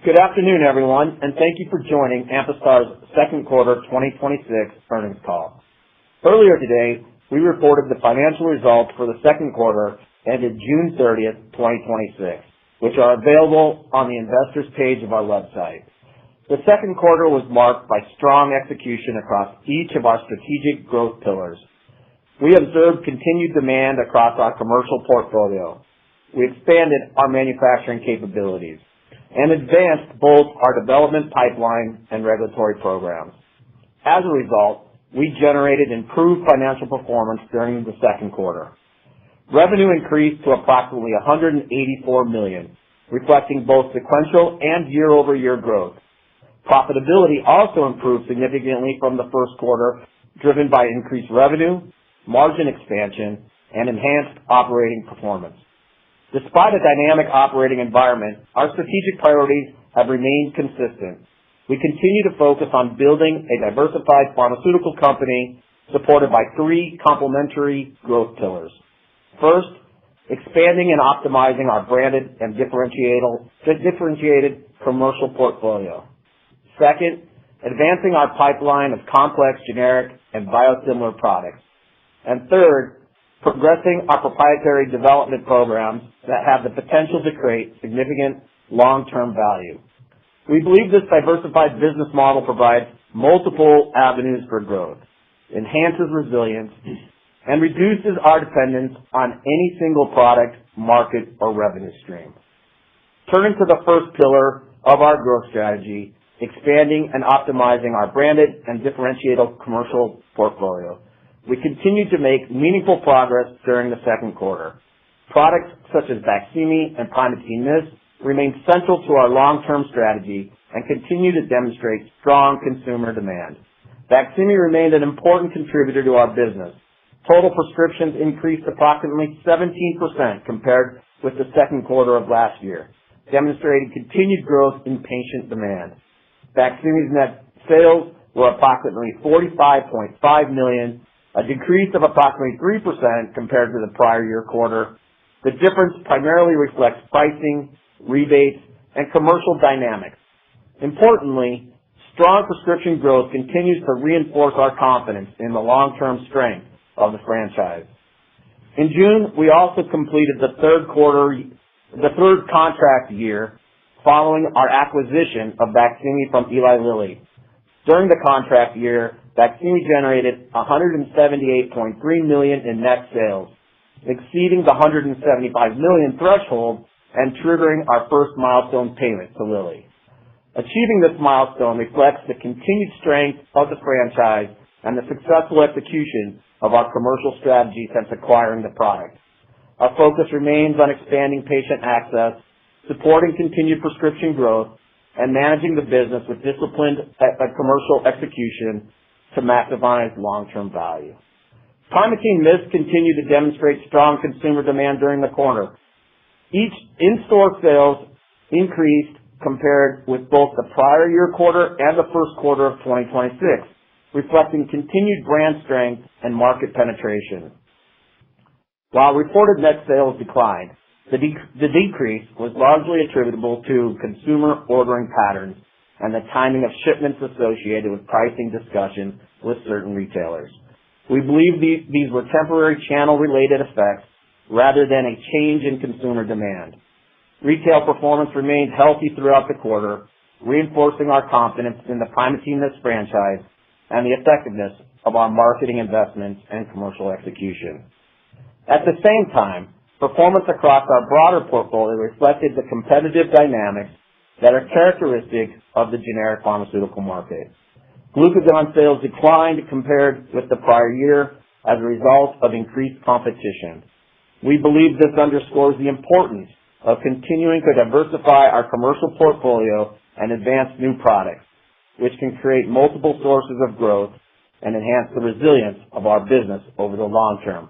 Good afternoon, everyone, and thank you for joining Amphastar's second quarter 2026 earnings call. Earlier today, we reported the financial results for the second quarter ended June 30th, 2026, which are available on the investors page of our website. The second quarter was marked by strong execution across each of our strategic growth pillars. We observed continued demand across our commercial portfolio. We expanded our manufacturing capabilities and advanced both our development pipeline and regulatory programs. As a result, we generated improved financial performance during the second quarter. Revenue increased to approximately $184 million, reflecting both sequential and year-over-year growth. Profitability also improved significantly from the first quarter, driven by increased revenue, margin expansion, and enhanced operating performance. Despite a dynamic operating environment, our strategic priorities have remained consistent. We continue to focus on building a diversified pharmaceutical company supported by three complementary growth pillars. First, expanding and optimizing our branded and differentiated commercial portfolio. Second, advancing our pipeline of complex generic and biosimilar products. And third, progressing our proprietary development programs that have the potential to create significant long-term value. We believe this diversified business model provides multiple avenues for growth, enhances resilience, and reduces our dependence on any single product, market, or revenue stream. Turning to the first pillar of our growth strategy, expanding and optimizing our branded and differentiated commercial portfolio. We continue to make meaningful progress during the second quarter. Products such as Baqsimi and Primatene Mist remain central to our long-term strategy and continue to demonstrate strong consumer demand. Baqsimi remained an important contributor to our business. Total prescriptions increased approximately 17% compared with the second quarter of last year, demonstrating continued growth in patient demand. Baqsimi's net sales were approximately $45.5 million, a decrease of approximately 3% compared to the prior year quarter. The difference primarily reflects pricing, rebates, and commercial dynamics. Importantly, strong prescription growth continues to reinforce our confidence in the long-term strength of the franchise. In June, we also completed the third contract year following our acquisition of Baqsimi from Eli Lilly. During the contract year, Baqsimi generated $178.3 million in net sales, exceeding the $175 million threshold and triggering our first milestone payment to Lilly. Achieving this milestone reflects the continued strength of the franchise and the successful execution of our commercial strategy since acquiring the product. Our focus remains on expanding patient access, supporting continued prescription growth, and managing the business with disciplined commercial execution to maximize long-term value. Primatene Mist continued to demonstrate strong consumer demand during the quarter. Each in-store sales increased compared with both the prior year quarter and the first quarter of 2026, reflecting continued brand strength and market penetration. While reported net sales declined, the decrease was largely attributable to consumer ordering patterns and the timing of shipments associated with pricing discussions with certain retailers. We believe these were temporary channel-related effects rather than a change in consumer demand. Retail performance remained healthy throughout the quarter, reinforcing our confidence in the Primatene Mist franchise and the effectiveness of our marketing investments and commercial execution. At the same time, performance across our broader portfolio reflected the competitive dynamics that are characteristic of the generic pharmaceutical market. Glucagon sales declined compared with the prior year as a result of increased competition. We believe this underscores the importance of continuing to diversify our commercial portfolio and advance new products, which can create multiple sources of growth and enhance the resilience of our business over the long term.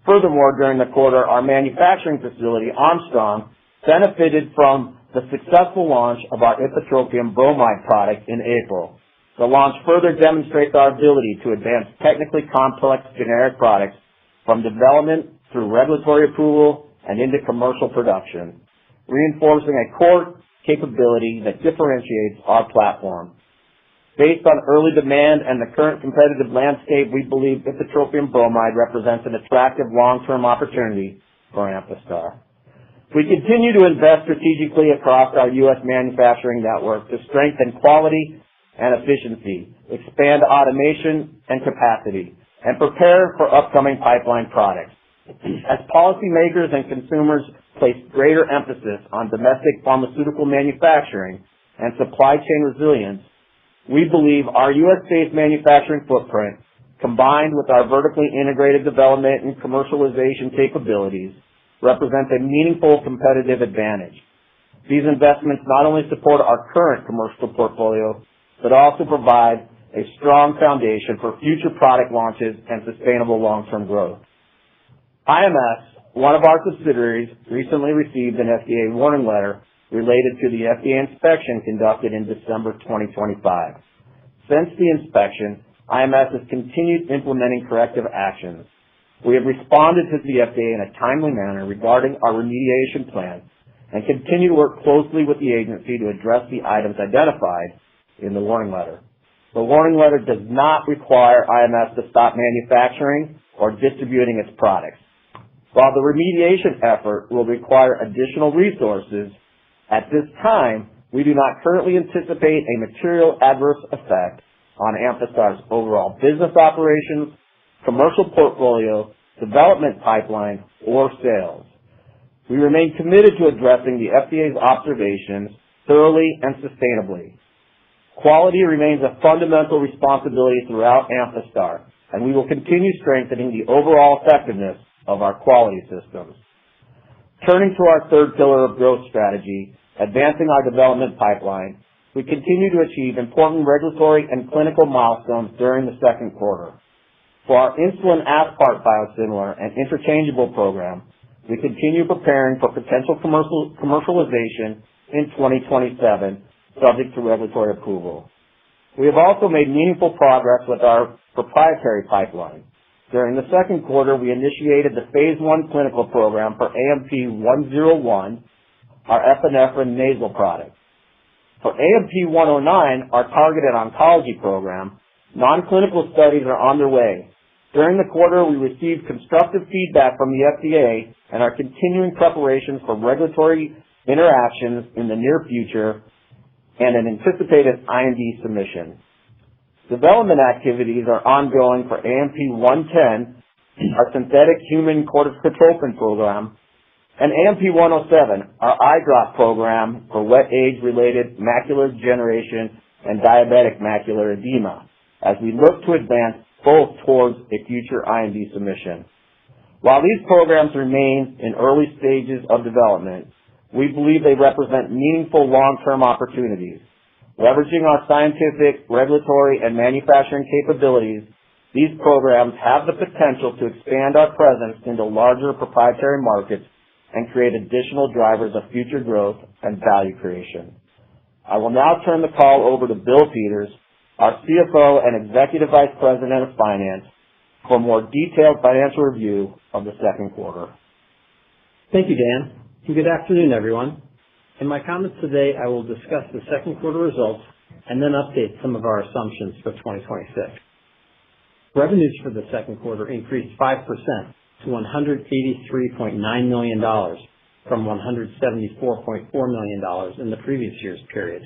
Furthermore, during the quarter, our manufacturing facility, Armstrong, benefited from the successful launch of our ipratropium bromide product in April. The launch further demonstrates our ability to advance technically complex generic products from development through regulatory approval and into commercial production, reinforcing a core capability that differentiates our platform. Based on early demand and the current competitive landscape, we believe ipratropium bromide represents an attractive long-term opportunity for Amphastar. We continue to invest strategically across our U.S. manufacturing network to strengthen quality and efficiency, expand automation and capacity, and prepare for upcoming pipeline products. As policymakers and consumers place greater emphasis on domestic pharmaceutical manufacturing and supply chain resilience, we believe our U.S.-based manufacturing footprint, combined with our vertically integrated development and commercialization capabilities, represents a meaningful competitive advantage. These investments not only support our current commercial portfolio, but also provide a strong foundation for future product launches and sustainable long-term growth. IMS, one of our subsidiaries, recently received an FDA warning letter related to the FDA inspection conducted in December 2025. Since the inspection, IMS has continued implementing corrective actions. We have responded to the FDA in a timely manner regarding our remediation plan and continue to work closely with the agency to address the items identified in the warning letter. The warning letter does not require IMS to stop manufacturing or distributing its products. While the remediation effort will require additional resources, at this time, we do not currently anticipate a material adverse effect on Amphastar's overall business operations, commercial portfolio, development pipeline, or sales. We remain committed to addressing the FDA's observations thoroughly and sustainably. Quality remains a fundamental responsibility throughout Amphastar, and we will continue strengthening the overall effectiveness of our quality systems. Turning to our third pillar of growth strategy, advancing our development pipeline, we continue to achieve important regulatory and clinical milestones during the second quarter. For our insulin aspart biosimilar and interchangeable program, we continue preparing for potential commercialization in 2027, subject to regulatory approval. We have also made meaningful progress with our proprietary pipeline. During the second quarter, we initiated the Phase 1 clinical program for AMP-101, our epinephrine nasal product. For AMP-109, our targeted oncology program, non-clinical studies are underway. During the quarter, we received constructive feedback from the FDA and are continuing preparations for regulatory interactions in the near future and an anticipated IND submission. Development activities are ongoing for AMP-110, our synthetic human corticotropin program, and AMP-107, our eye drop program for wet age-related macular degeneration and diabetic macular edema, as we look to advance both towards a future IND submission. While these programs remain in early stages of development, we believe they represent meaningful long-term opportunities. Leveraging our scientific, regulatory, and manufacturing capabilities, these programs have the potential to expand our presence into larger proprietary markets and create additional drivers of future growth and value creation. I will now turn the call over to Bill Peters, our CFO and Executive Vice President of Finance, for a more detailed financial review of the second quarter. Thank you, Dan, and good afternoon, everyone. In my comments today, I will discuss the second quarter results and then update some of our assumptions for 2026. Revenues for the second quarter increased 5% to $183.9 million from $174.4 million in the previous year's period.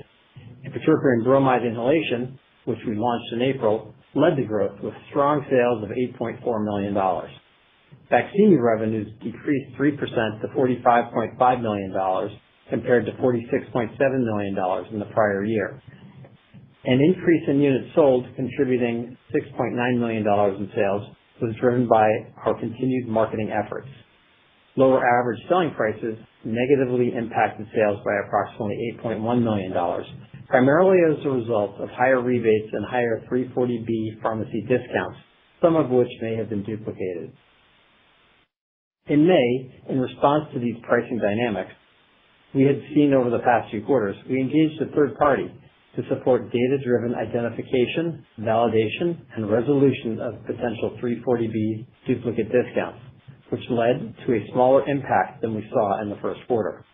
Ipratropium bromide inhalation, which we launched in April, led the growth with strong sales of $8.4 million. Baqsimi revenues decreased 3% to $45.5 million compared to $46.7 million in the prior year. An increase in units sold, contributing $6.9 million in sales, was driven by our continued marketing efforts. Lower average selling prices negatively impacted sales by approximately $8.1 million, primarily as a result of higher rebates and higher 340B pharmacy discounts, some of which may have been duplicated. In May, in response to these pricing dynamics we had seen over the past few quarters, we engaged a third party to support data-driven identification, validation, and resolution of potential 340B duplicate discounts, which led to a smaller impact than we saw in the first quarter.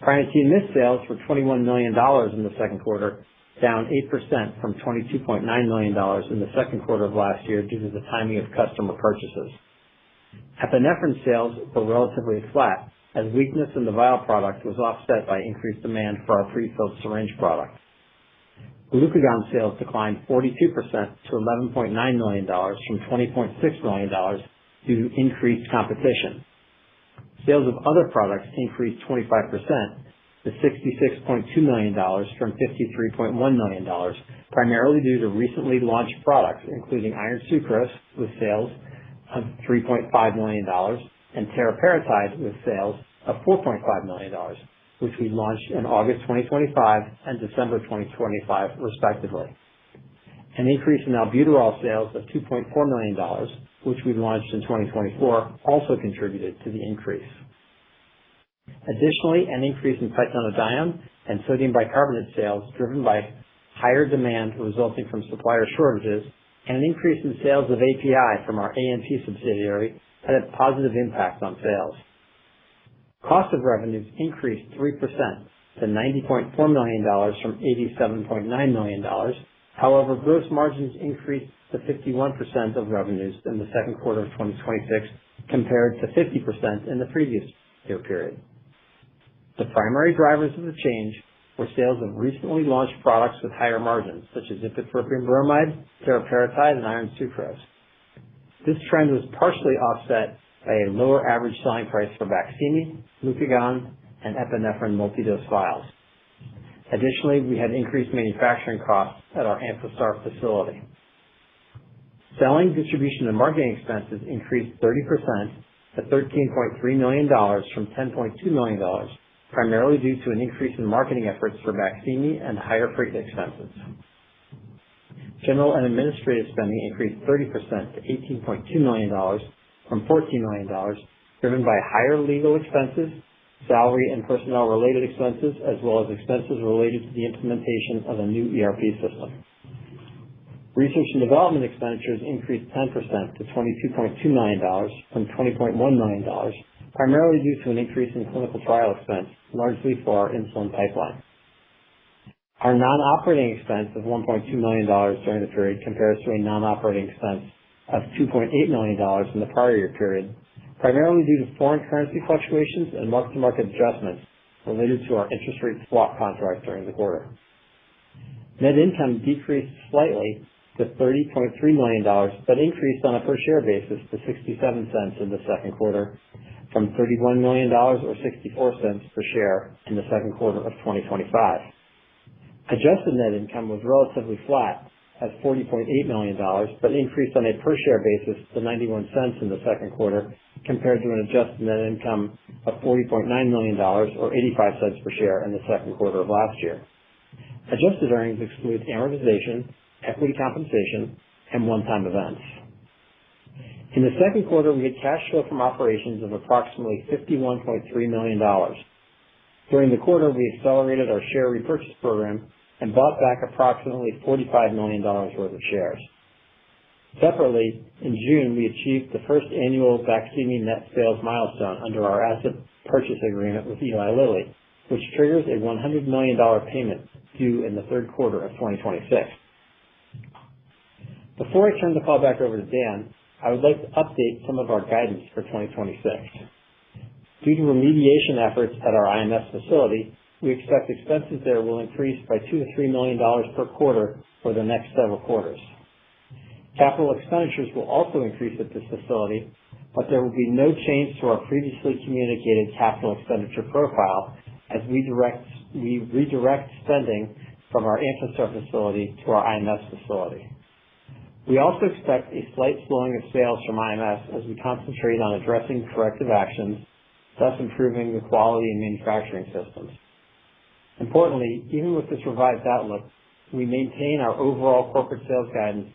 Primatene Mist sales were $21 million in the second quarter, down 8% from $22.9 million in the second quarter of last year due to the timing of customer purchases. Epinephrine sales were relatively flat, as weakness in the vial product was offset by increased demand for our prefilled syringe product. Glucagon sales declined 42% to $11.9 million from $20.6 million due to increased competition. Sales of other products increased 25% to $66.2 million from $53.1 million, primarily due to recently launched products, including iron sucrose with sales of $3.5 million and teriparatide with sales of $4.5 million, which we launched in August 2025 and December 2025, respectively. An increase in albuterol sales of $2.4 million, which we launched in 2024, also contributed to the increase. Additionally, an increase in phytonadione and sodium bicarbonate sales driven by higher demand resulting from supplier shortages and an increase in sales of API from our ANP subsidiary had a positive impact on sales. Cost of revenues increased 3% to $90.4 million from $87.9 million. However, gross margins increased to 51% of revenues in the second quarter of 2026 compared to 50% in the previous year period. The primary drivers of the change were sales of recently launched products with higher margins, such as ipratropium bromide, teriparatide, and iron sucrose. This trend was partially offset by a lower average selling price for Baqsimi, Glucagon, and epinephrine multi-dose vials. Additionally, we had increased manufacturing costs at our Amphastar facility. Selling, distribution, and marketing expenses increased 30% to $13.3 million from $10.2 million, primarily due to an increase in marketing efforts for Baqsimi and higher freight expenses. General and administrative spending increased 30% to $18.2 million from $14 million, driven by higher legal expenses, salary and personnel-related expenses, as well as expenses related to the implementation of a new ERP system. Research and development expenditures increased 10% to $22.2 million from $20.1 million, primarily due to an increase in clinical trial expense, largely for our insulin pipeline. Our non-operating expense of $1.2 million during the period compares to a non-operating expense of $2.8 million in the prior year period, primarily due to foreign currency fluctuations and mark-to-market adjustments related to our interest rate swap contract during the quarter. Net income decreased slightly to $30.3 million, but increased on a per-share basis to 67 cents in the second quarter from $31 million or 64 cents per share in the second quarter of 2025. Adjusted net income was relatively flat at $40.8 million, but increased on a per-share basis to 91 cents in the second quarter compared to an adjusted net income of $40.9 million or 85 cents per share in the second quarter of last year. Adjusted earnings exclude amortization, equity compensation, and one-time events. In the second quarter, we had cash flow from operations of approximately $51.3 million. During the quarter, we accelerated our share repurchase program and bought back approximately $45 million worth of shares. Separately, in June, we achieved the first annual Baqsimi net sales milestone under our asset purchase agreement with Eli Lilly, which triggers a $100 million payment due in the third quarter of 2026. Before I turn the call back over to Dan, I would like to update some of our guidance for 2026. Due to remediation efforts at our IMS facility, we expect expenses there will increase by $2 to $3 million per quarter for the next several quarters. Capital expenditures will also increase at this facility, but there will be no change to our previously communicated capital expenditure profile as we redirect spending from our Amphastar facility to our IMS facility. We also expect a slight slowing of sales from IMS as we concentrate on addressing corrective actions, thus improving the quality and manufacturing systems. Importantly, even with this revised outlook, we maintain our overall corporate sales guidance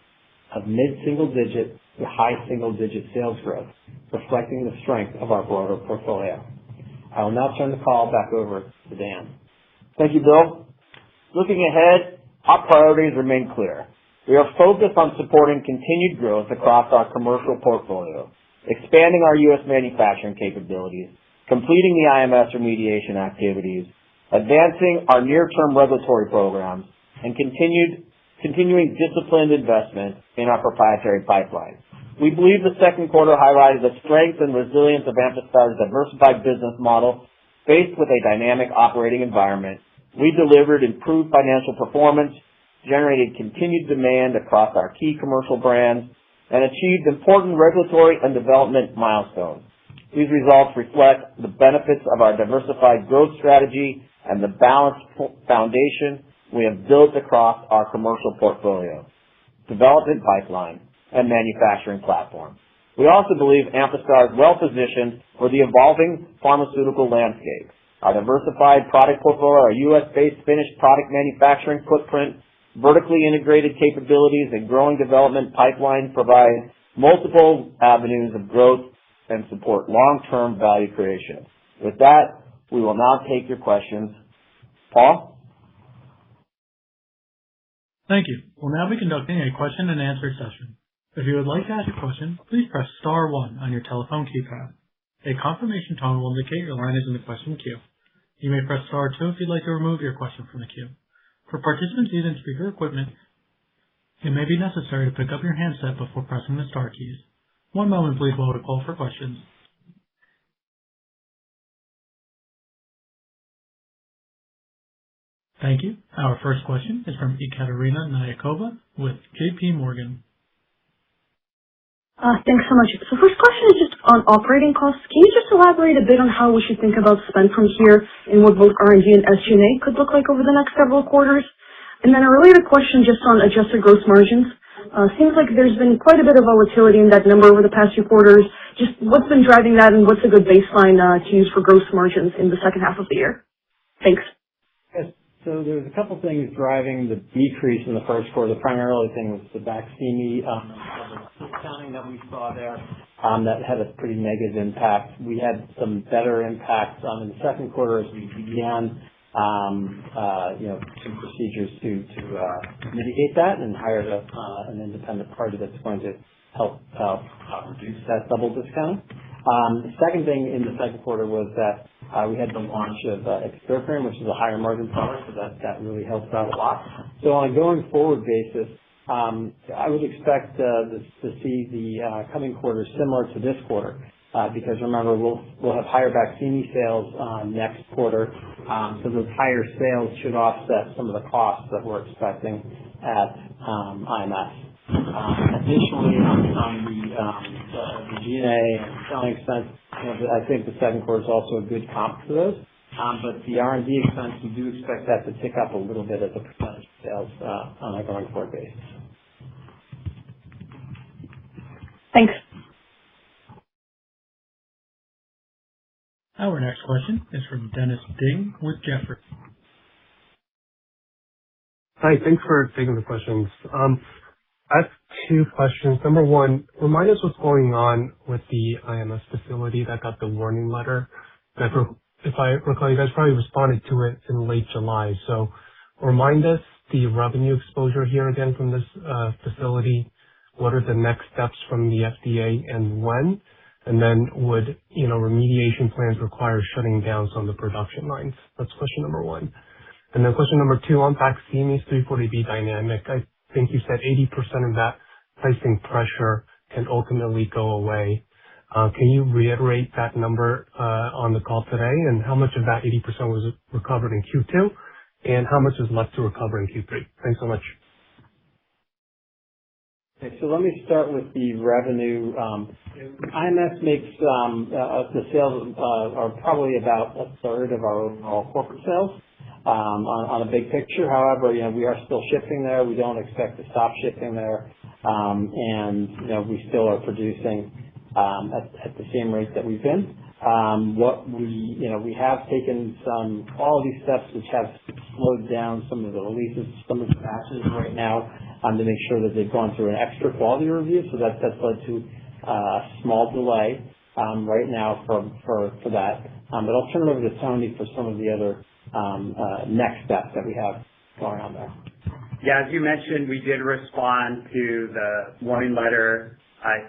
of mid-single-digit to high single-digit sales growth, reflecting the strength of our broader portfolio. I will now turn the call back over to Dan. Thank you, Bill. Looking ahead, our priorities remain clear. We are focused on supporting continued growth across our commercial portfolio, expanding our U.S. manufacturing capabilities, completing the IMS remediation activities, advancing our near-term regulatory programs, and continuing disciplined investment in our proprietary pipeline. We believe the second quarter highlighted the strength and resilience of Amphastar's diversified business model faced with a dynamic operating environment. We delivered improved financial performance, generated continued demand across our key commercial brands, and achieved important regulatory and development milestones. These results reflect the benefits of our diversified growth strategy and the balanced foundation we have built across our commercial portfolio, development pipeline, and manufacturing platform. We also believe Amphastar is well-positioned for the evolving pharmaceutical landscape. Our diversified product portfolio, our U.S.-based finished product manufacturing footprint, vertically integrated capabilities, and growing development pipeline provide multiple avenues of growth and support long-term value creation. With that, we will now take your questions. Paul? Thank you. We'll now be conducting a question and answer session. If you would like to ask a question, please press star 1 on your telephone keypad. A confirmation tone will indicate your line is in the question queue. You may press star 2 if you'd like to remove your question from the queue. For participants using speaker equipment, it may be necessary to pick up your handset before pressing the star keys. One moment please while we poll for questions. Thank you. Our first question is from Ekaterina Nyakova with J.P. Morgan. Thanks so much. So first question is just on operating costs. Can you just elaborate a bit on how we should think about spend from here and what both R&D and SG&A could look like over the next several quarters? And then a related question just on adjusted gross margins. Seems like there's been quite a bit of volatility in that number over the past few quarters. Just what's been driving that and what's a good baseline to use for gross margins in the second half of the year? Thanks. Yes. So there's a couple things driving the decrease in the first quarter. The primary thing was the Baqsimi discounting that we saw there that had a pretty negative impact. We had some better impacts in the second quarter as we began some procedures to mitigate that and hired an independent party that's going to help reduce that double discount. The second thing in the second quarter was that we had the launch of Exterpin, which is a higher margin product, so that really helped out a lot. So on a going forward basis, I would expect to see the coming quarter similar to this quarter, because remember we'll have higher Baqsimi sales next quarter, so those higher sales should offset some of the costs that we're expecting at IMS. Additionally, on the G&A and selling expense, I think the second quarter is also a good comp for those. But the R&D expense, we do expect that to tick up a little bit as a percentage of sales on a going forward basis. Thanks. Our next question is from Dennis Ding with Jefferies. Hi, thanks for taking the questions. I have two questions. Number one, remind us what's going on with the IMS facility that got the warning letter. If I recall, you guys probably responded to it in late July. So remind us the revenue exposure here again from this facility. What are the next steps from the FDA and when? And then would remediation plans require shutting down some of the production lines? That's question number one. And then question number two, on Baqsimi's 340B dynamic, I think you said 80% of that pricing pressure can ultimately go away. Can you reiterate that number on the call today? And how much of that 80% was recovered in Q2? And how much is left to recover in Q3? Thanks so much. Okay, so let me start with the revenue. IMS makes the sales are probably about a third of our overall corporate sales on a big picture. However, we are still shipping there. We don't expect to stop shipping there, and we still are producing at the same rate that we've been. What we have taken some quality steps which have slowed down some of the releases, some of the batches right now, to make sure that they've gone through an extra quality review. So that's led to a small delay right now for that. But I'll turn it over to Tony for some of the other next steps that we have going on there. Yeah, as you mentioned, we did respond to the warning letter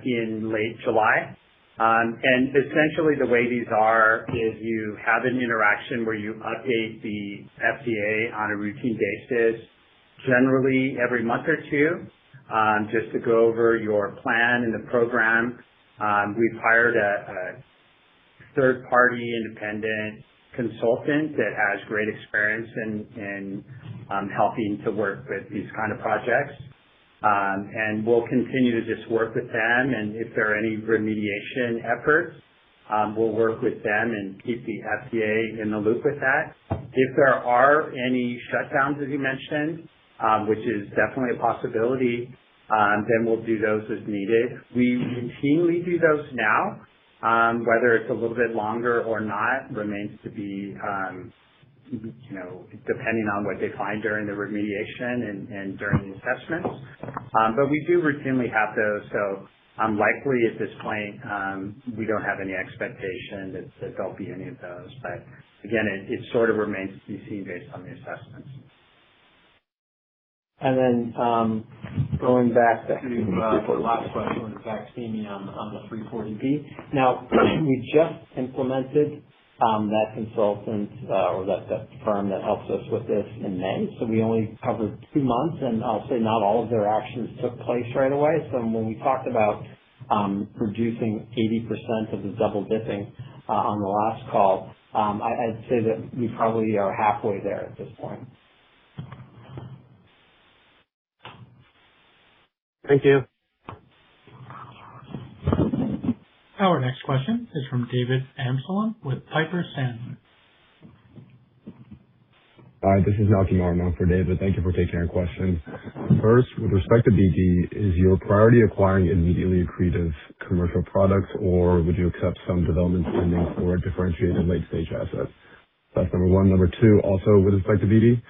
in late July. And essentially the way these are is you have an interaction where you update the FDA on a routine basis, generally every month or two, just to go over your plan and the program. We've hired a third-party independent consultant that has great experience in helping to work with these kind of projects. And we'll continue to just work with them, and if there are any remediation efforts, we'll work with them and keep the FDA in the loop with that. If there are any shutdowns, as you mentioned, which is definitely a possibility, then we'll do those as needed. We routinely do those now. Whether it's a little bit longer or not remains to be, depending on what they find during the remediation and during the assessments. But we do routinely have those, so likely at this point, we don't have any expectation that there'll be any of those. But again, it sort of remains to be seen based on the assessments. And then going back to the last question with vaccine on the 340B. Now, we just implemented that consultant or that firm that helps us with this in May. So we only covered 2 months, and I'll say not all of their actions took place right away. So when we talked about reducing 80% of the double dipping on the last call, I'd say that we probably are halfway there at this point. Thank you. Our next question is from David Amsellem with Piper Sandler. Hi, this is Malcolm Marmon for David. Thank you for taking our question. First, with respect to BD, is your priority acquiring immediately accretive commercial products, or would you accept some development spending for a differentiated late-stage asset? That's number one. Number two, also with respect to BD,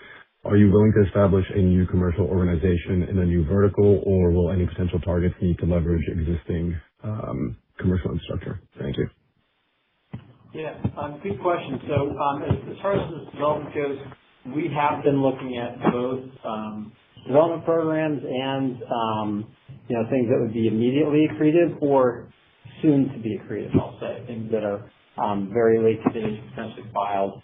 are you willing to establish a new commercial organization in a new vertical, or will any potential targets need to leverage existing commercial infrastructure? Thank you. Yeah, good question. So as far as this development goes, we have been looking at both development programs and things that would be immediately accretive or soon to be accretive, I'll say, things that are very late stage, potentially filed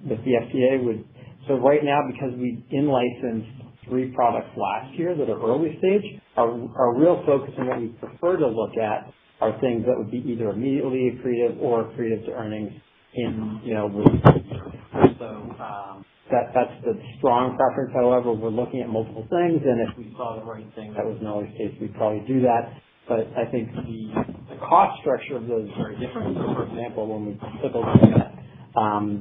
with the FDA. So right now, because we in-licensed 3 products last year that are early stage, our real focus and what we prefer to look at are things that would be either immediately accretive or accretive to earnings in, So that's the strong preference. However, we're looking at multiple things, and if we saw the right thing that was in early stage, we'd probably do that. But I think the cost structure of those is very different. So, for example, when we took a look at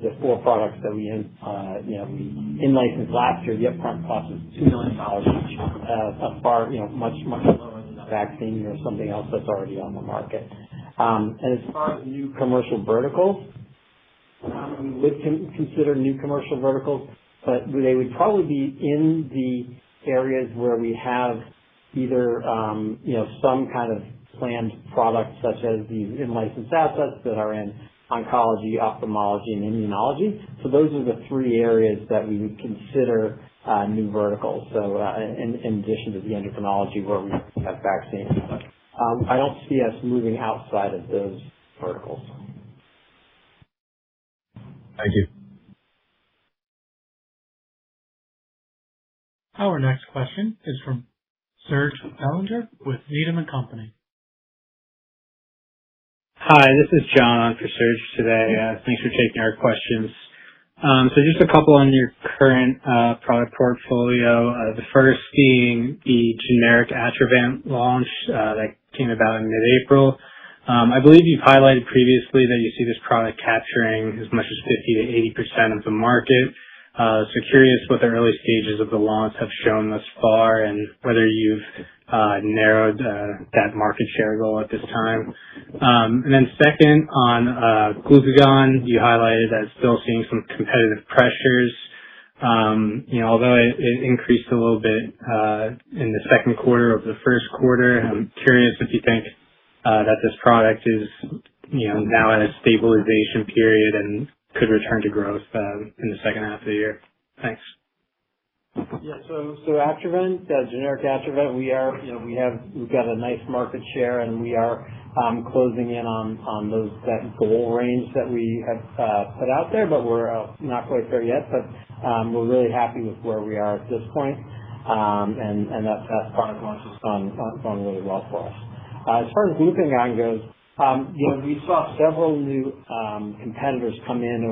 the 4 products that we in-licensed last year, the upfront cost was $2 million each, much lower than a vaccine or something else that's already on the market. And as far as new commercial verticals, we would consider new commercial verticals, but they would probably be in the areas where we have either some kind of planned products, such as these in-licensed assets that are in oncology, ophthalmology, and immunology. So those are the 3 areas that we would consider new verticals. So in addition to the endocrinology where we have vaccines, but I don't see us moving outside of those verticals. Thank you. Our next question is from Serge Belanger with Needham & Company. Hi, this is John on for Serge today. Thanks for taking our questions. So just a couple on your current product portfolio. The first being the generic Atrovent launch that came about in mid-April. I believe you've highlighted previously that you see this product capturing as much as 50 to 80% of the market. So curious what the early stages of the launch have shown thus far and whether you've narrowed that market share goal at this time. And then second, on glucagon, you highlighted that it's still seeing some competitive pressures. Although it increased a little bit in the second quarter over the first quarter, I'm curious if you think that this product is now at a stabilization period and could return to growth in the second half of the year. Thanks. Yeah, so Atrovent, generic Atrovent, we've got a nice market share, and we are closing in on that goal range that we have put out there, but we're not quite there yet. But we're really happy with where we are at this point, and that product launch has gone really well for us. As far as glucagon goes, we saw several new competitors come in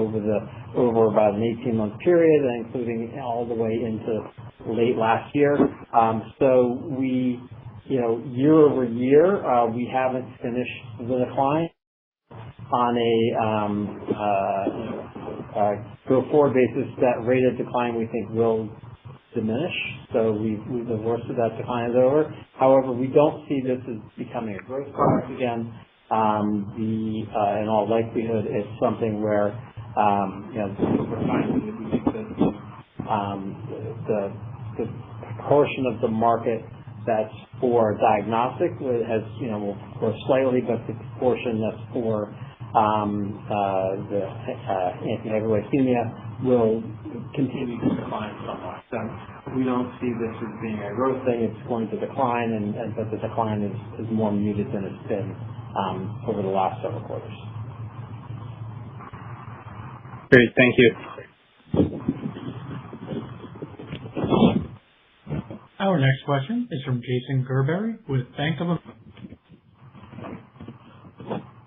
over about an 18-month period, including all the way into late last year. So we, year over year, we haven't finished the decline. On a go-forward basis, that rate of decline we think will diminish. So the worst of that decline is over. However, we don't see this as becoming a growth product again. In all likelihood, it's something where we're finding that we think that the portion of the market that's for diagnostic has will grow slightly, but the portion that's for the anti-hyperglycemia will continue to decline somewhat. So we don't see this as being a growth thing. It's going to decline, but the decline is more muted than it's been over the last several quarters. Great, thank you. Our next question is from Jason Gerberry with Bank of America.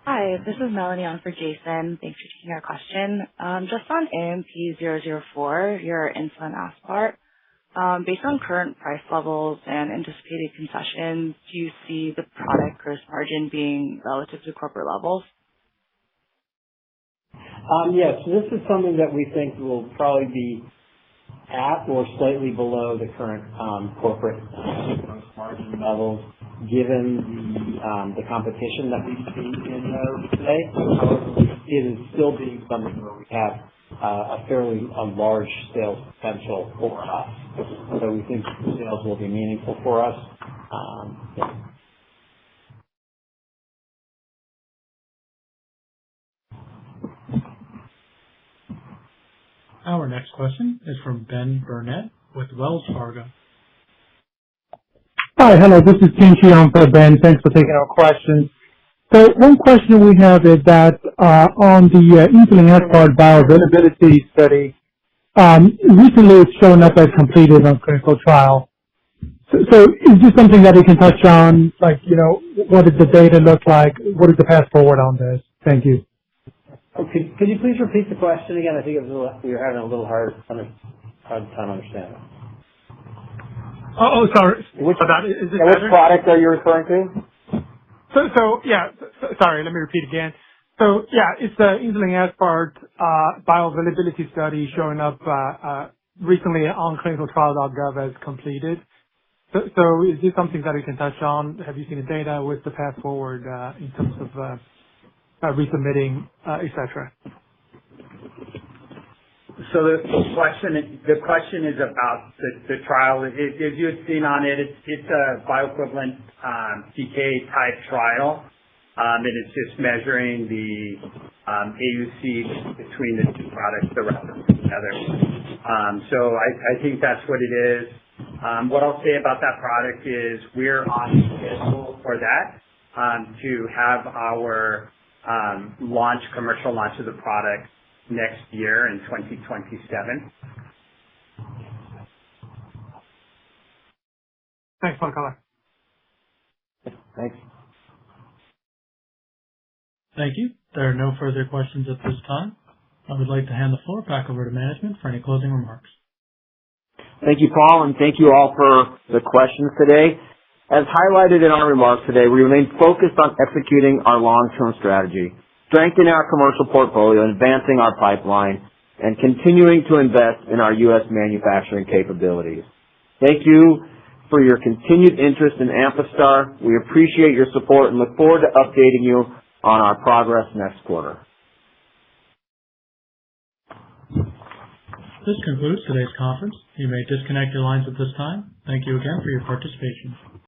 Hi, this is Melanie on for Jason. Thanks for taking our question. Just on AMP-004, your insulin aspart, based on current price levels and anticipated concessions, do you see the product gross margin being relative to corporate levels? Yes, this is something that we think will probably be at or slightly below the current corporate gross margin levels, given the competition that we see in there today. However, it is still being something where we have a fairly large sales potential for us. So we think the sales will be meaningful for us. Our next question is from Ben Burnett with Wells Fargo. Hi, hello. This is Tim on for Ben. Thanks for taking our question. So one question we have is that on the insulin aspart bioavailability study, recently it's shown up as completed on clinical trial. So is this something that you can touch on? Like, what does the data look like? What is the path forward on this? Thank you. Could you please repeat the question again? I think we were having a little hard time understanding. Oh, sorry. Which product are you referring to? Sorry, let me repeat again. So, it's the insulin aspart bioavailability study showing up recently on clinicaltrials.gov as completed. So is this something that you can touch on? Have you seen the data with the path forward in terms of resubmitting, etc.? So the question is about the trial. As you had seen on it, it's a bioequivalent PK type trial, and it's just measuring the AUC between the two products, the reference together. So I think that's what it is. What I'll say about that product is we're on schedule for that to have our commercial launch of the product next year in 2027. Thanks, Paul. Thanks. Thank you. There are no further questions at this time. I would like to hand the floor back over to management for any closing remarks. Thank you, Paul, and thank you all for the questions today. As highlighted in our remarks today, we remain focused on executing our long-term strategy, strengthening our commercial portfolio, advancing our pipeline, and continuing to invest in our U.S. manufacturing capabilities. Thank you for your continued interest in Amphastar. We appreciate your support and look forward to updating you on our progress next quarter. This concludes today's conference. You may disconnect your lines at this time. Thank you again for your participation.